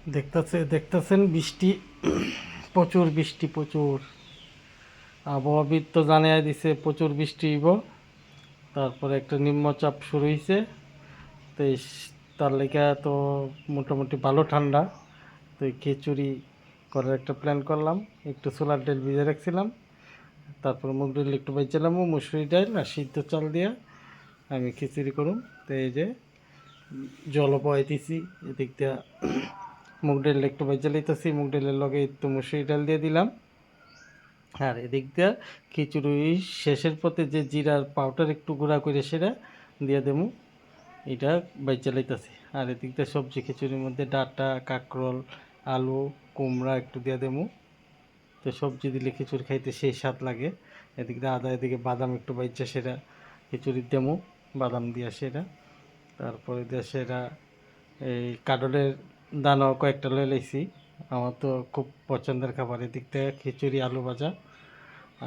দেখতেছেন বৃষ্টি, প্রচুর বৃষ্টি, প্রচুর। আবহাওয়াবিদ তো জানিয়ে দিছে প্রচুর বৃষ্টি হইব। তারপরে একটা নিম্নচাপ শুরু হয়েছে, তো তার লেগে তো মোটামুটি ভালো ঠান্ডা। তো এই খিচুড়ি করার একটা প্ল্যান করলাম। একটু ছোলার ডাল ভিজে রাখছিলাম, তারপর মুগ ডাল একটু বেঁচেলাম, মুসুরি ডাল আর সিদ্ধ চাল দিয়ে আমি খিচুড়ি করুম। তো এই যে জলও বয়াইতেছি, এদিক দিয়ে মুগ ডাল একটু বেজে লইতেছি, মুগ ডালের লগে একটু মুসুরি ডাল দিয়ে দিলাম। আর এদিক দিয়ে খিচুড়ি শেষের পথে যে জিরার পাউডার একটু গুঁড়া করে সেটা দিয়ে দেবো, এটা বেজে লইতেছি। আর এদিক দিয়ে সবজি খিচুড়ির মধ্যে ডাঁটা, কাঁকরোল, আলু, কুমড়া একটু দিয়ে দেবো। তো সবজি দিলে খিচুড়ি খাইতে সেই স্বাদ লাগে। এদিক দিয়ে আদা, এদিকে বাদাম একটু বাইচা সেটা খিচুড়ির দেবো, বাদাম দিয়া সেটা। তারপরে দিয়ে সেটা এই কাডলের দানাও কয়েকটা লয়ে লাইছি, আমার তো খুব পছন্দের খাবার। এদিক থেকে খিচুড়ি, আলু ভাজা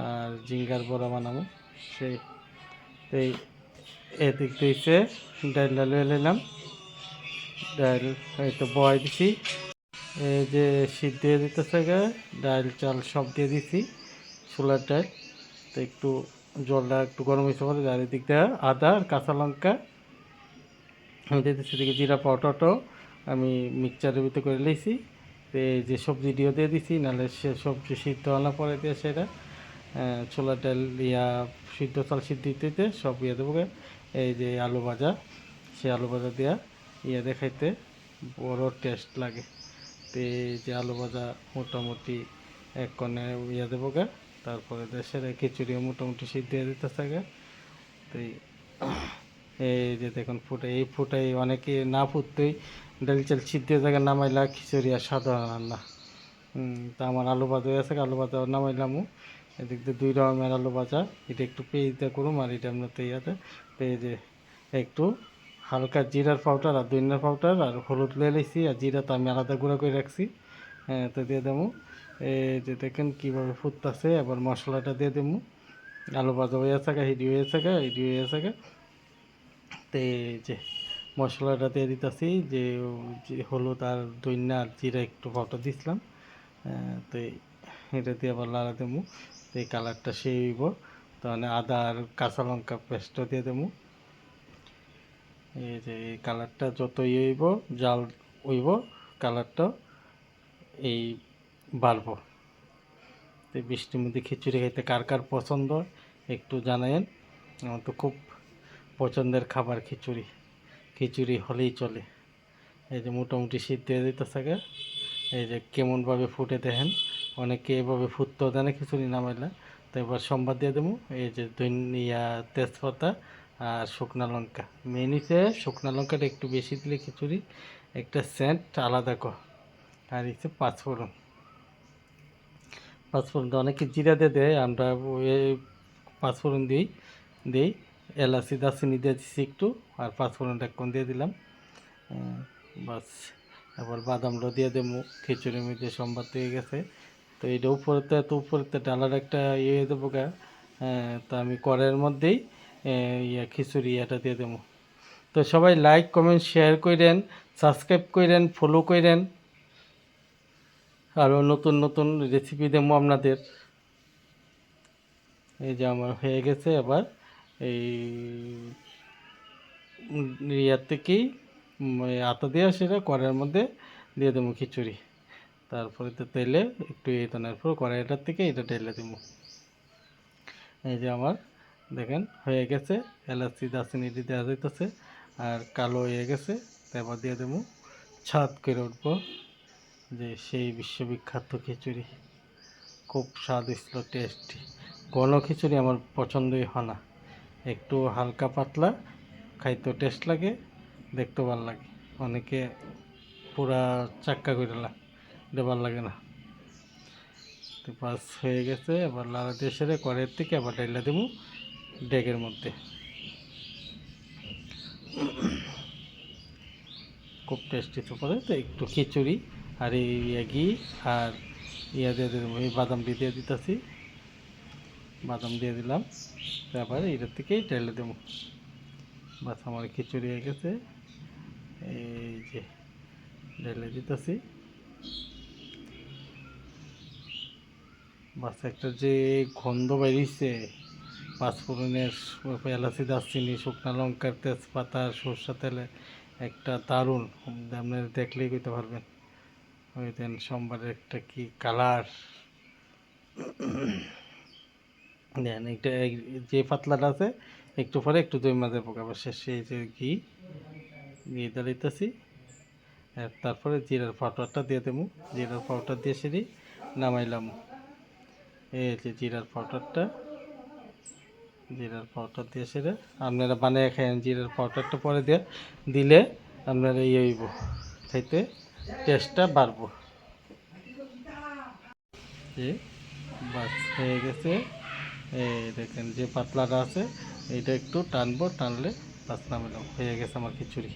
আর জিঙ্গার বড়া বানাবো সেই। এই এদিক দিয়েছে ডাইলটা লয়ে নিলাম, ডাইল এই তো বয় দিছি। এই যে শীত দিয়ে দিতেছে গে, ডাইল চাল সব দিয়ে দিছি, ছোলার ডাইল। তো একটু জলটা একটু গরম হয়েছে পরে আর এদিক দিয়ে আদা আর কাঁচা লঙ্কা আমি দিয়ে দিচ্ছি, এদিকে জিরা পাউডারটাও আমি মিক্সচারের ভিতরে করে নিয়েছি। তো এই যে সবজি দিয়ে দিয়ে দিছি, নাহলে সে সবজি সিদ্ধ হওয়ার পরে দিয়ে সেটা ছোলার ডাল সিদ্ধ চাল সিদ্ধ দিতে সব ইয়ে দেবো। এই যে আলু ভাজা, সে আলু ভাজা দেওয়া দেখাইতে বড় টেস্ট লাগে। তো এই যে আলু ভাজা মোটামুটি এক কোণে দেবো গে, তারপরে দেশের খিচুড়িও মোটামুটি সিদ্ধ দিয়ে দিতেছে গে। তো এই যে দেখুন ফুটাই অনেকে না ফুটতেই ডাল চাল সিদ্ধ জায়গায় নামাইলা খিচুড়ি আর সাধারণ রান্না। তা আমার আলু ভাজা আছে, আলু ভাজা নামাইলামও। এদিক দিয়ে 2 রকমের আলু ভাজা, এটা একটু পেঁয়াজ দিয়ে করুম আর এটা আপনার ইয়াতে পেঁয়াজে একটু হালকা জিরার পাউডার আর ধনিয়ার পাউডার আর হলুদ লয়ে লাইছি, আর জিরা তো আমি আলাদা গুঁড়া করে রাখছি। হ্যাঁ, তো দিয়ে দেবো। এই যে দেখেন কীভাবে ফুটতেছে, এবার মশলাটা দিয়ে দেবো। আলু ভাজা হয়ে থাকা, হিডি হয়ে থাকা, হিডি হয়ে থাকা। তো এই যে মশলাটা দিয়ে দিতেছি, যে হলুদ আর ধনিয়া আর জিরা একটু পাউডার দিছিলাম। তো এটা দিয়ে আবার লাড়া দেবো, তো এই কালারটা সেই হইব। তাহলে আদা আর কাঁচা লঙ্কা পেস্টও দিয়ে দেবো। এই যে এই কালারটা যত হইব, জাল হইব, কালারটা এই বাড়বো। তো বৃষ্টির মধ্যে খিচুড়ি খাইতে কার কার পছন্দ একটু জানায়েন। আমার তো খুব পছন্দের খাবার খিচুড়ি, খিচুড়ি হলেই চলে। এই যে মোটামুটি শীত দিয়ে দিতে থাকে, এই যে কেমনভাবে ফুটে দেখেন। অনেকে এভাবে ফুটতেও দেয় না খিচুড়ি নামাইলে। তো এবার সম্বাদ দিয়ে দেবো, এই যে ধনিয়া, তেজপাতা আর শুকনা লঙ্কা। মেন হিসে শুকনা লঙ্কাটা একটু বেশি দিলে খিচুড়ি একটা সেন্ট আলাদা কর। আর হচ্ছে পাঁচফোড়ন, পাঁচফোড়ন অনেকে জিরা দিয়ে দেয়, আমরা পাঁচফোড়ন দিই। এলাচি দারচিনি দিয়ে দিচ্ছি একটু, আর পাঁচফোড়নটা কোন দিয়ে দিলাম। বাস, এবার বাদামটা দিয়ে দেবো। খিচুড়ির মধ্যে সম্বাদ হয়ে গেছে। তো এটা উপরেতে ডালার একটা দেবো গা। তা আমি কড়াইয়ের মধ্যেই খিচুড়ি এটা দিয়ে দেবো। তো সবাই লাইক, কমেন্ট, শেয়ার করেন, সাবস্ক্রাইব করেন, ফলো করেন। আরও নতুন নতুন রেসিপি দেবো আপনাদের। এই যে আমার হয়ে গেছে। এবার এই ইয়ার থেকেই আতা দিয়ে সেটা কড়াইয়ের মধ্যে দিয়ে দেবো খিচুড়ি। তারপরে তো তেলে একটু টানার পর কড়াইটার থেকে এটা ঢেলে দেবো। এই যে আমার দেখেন হয়ে গেছে, এলাচি দারচিনি দেওয়া যাইতেছে আর কালো হয়ে গেছে। তারপর দিয়ে দেবো, ছাদ করে উঠবো যে সেই বিশ্ববিখ্যাত খিচুড়ি। খুব স্বাদ ছিল, টেস্টি। ঘন খিচুড়ি আমার পছন্দই হয় না, একটু হালকা পাতলা খাইতেও টেস্ট লাগে, দেখতেও ভালো লাগে। অনেকে পুরা চাক্কা করে এটা ভালো লাগে না। তো বাস হয়ে গেছে। এবার লাড়া দিয়ে সেরে কড়াইয়ের থেকে আবার ডাইলা দেবো ডেগের মধ্যে। খুব টেস্টি তো করে। তো একটু খিচুড়ি আর এই ঘি আর দিয়ে দেবো, এই বাদাম দিয়ে দিতেছি, বাদাম দিয়ে দিলাম। তারপর এটার থেকেই ঢেলে দেবো। বাস আমার খিচুড়ি হয়ে গেছে। এই যে ঢেলে দিতেছি। বাস একটা যে গন্ধ বেরিয়েছে পাঁচফোড়নের, এলাচি, দারচিনি, শুকনো লঙ্কার, তেজপাতা, সরষা তেলে একটা দারুণ, আপনি দেখলেই কইতে পারবেন। ওই দেন সোমবারের একটা কি কালার দেন একটা যে পাতলাটা আছে একটু পরে একটু দই মাঝে পোকাবার শেষে এই যে ঘি দাঁড়াইতেছি। আর তারপরে জিরার পাউডারটা দিয়ে দেবো, জিরার পাউডার দিয়ে সেরি নামাইলাম। এই যে জিরার পাউডারটা, জিরার পাউডার দিয়ে সেরে আপনারা বানিয়ে খাইন। জিরার পাউডারটা পরে দিয়ে দিলে আপনারা ইয়ে হইব, খাইতে টেস্টটা বাড়বো। যে বাস হয়ে গেছে। এই দেখেন যে পাতলাটা আছে এইটা একটু টানবো, টানলে বাস নামালাম, হয়ে গেছে আমার খিচুড়ি।